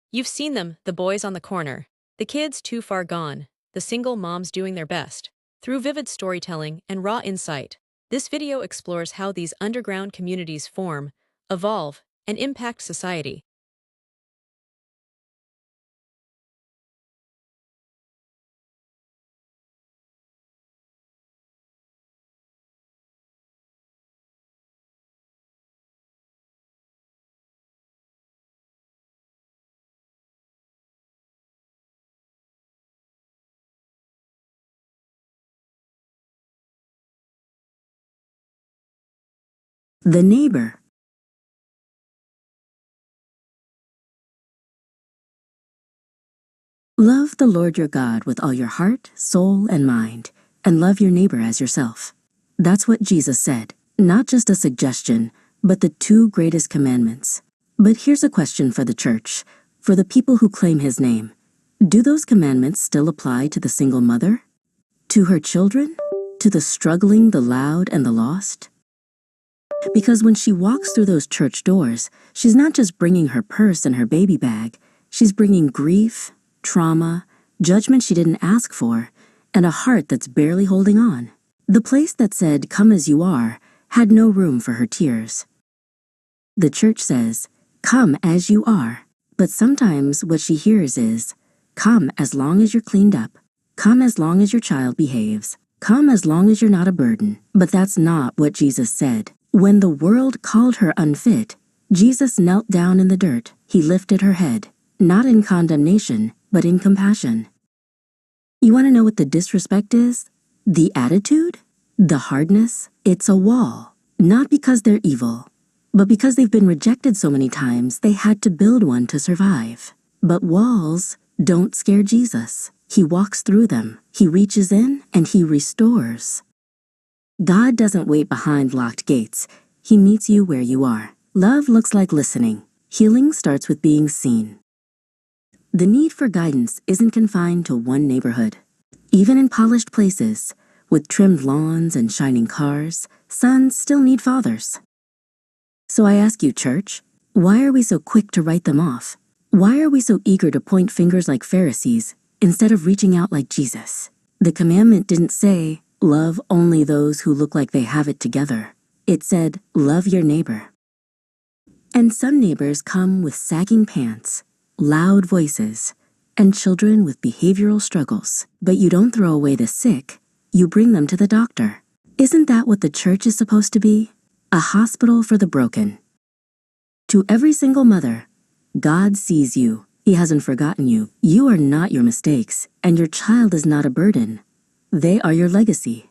You've seen them, the boys on the corner, the kids too far gone, the single moms doing their best. Through vivid storytelling and raw insight, this video explores how these underground communities form, evolve, and impact society. The neighbor. Love the Lord your God with all your heart, soul, and mind, and love your neighbor as yourself. That's what Jesus said, not just a suggestion, but the two greatest commandments. But here's a question for the church, for the people who claim his name. Do those commandments still apply to the single mother? To her children? To the struggling, the loud, and the lost? Because when she walks through those church doors, she's not just bringing her purse and her baby bag. She's bringing grief, trauma, judgment she didn't ask for, and a heart that's barely holding on. The place that said, "Come as you are," had no room for her tears. The church says, "Come as you are," but sometimes what she hears is, "Come as long as you're cleaned up. Come as long as your child behaves. Come as long as you're not a burden." But that's not what Jesus said. When the world called her unfit, Jesus knelt down in the dirt. He lifted her head, not in condemnation, but in compassion. You want to know what the disrespect is? The attitude? The hardness? It's a wall. Not because they're evil, but because they've been rejected so many times, they had to build one to survive. But walls don't scare Jesus. He walks through them. He reaches in and he restores. God doesn't wait behind locked gates. He meets you where you are. Love looks like listening. Healing starts with being seen. The need for guidance isn't confined to one neighborhood. Even in polished places, with trimmed lawns and shining cars, sons still need fathers. So I ask you, church, why are we so quick to write them off? Why are we so eager to point fingers like Pharisees instead of reaching out like Jesus? The commandment didn't say, "Love only those who look like they have it together." It said, "Love your neighbor." And some neighbors come with sagging pants, loud voices, and children with behavioral struggles. But you don't throw away the sick, you bring them to the doctor. Isn't that what the church is supposed to be? A hospital for the broken. To every single mother, God sees you. He hasn't forgotten you. You are not your mistakes, and your child is not a burden. They are your legacy.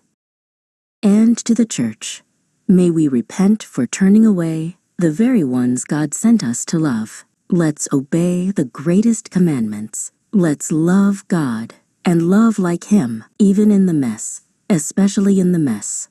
And to the church, may we repent for turning away the very ones God sent us to love. Let's obey the greatest commandments. Let's love God and love like Him, even in the mess, especially in the mess.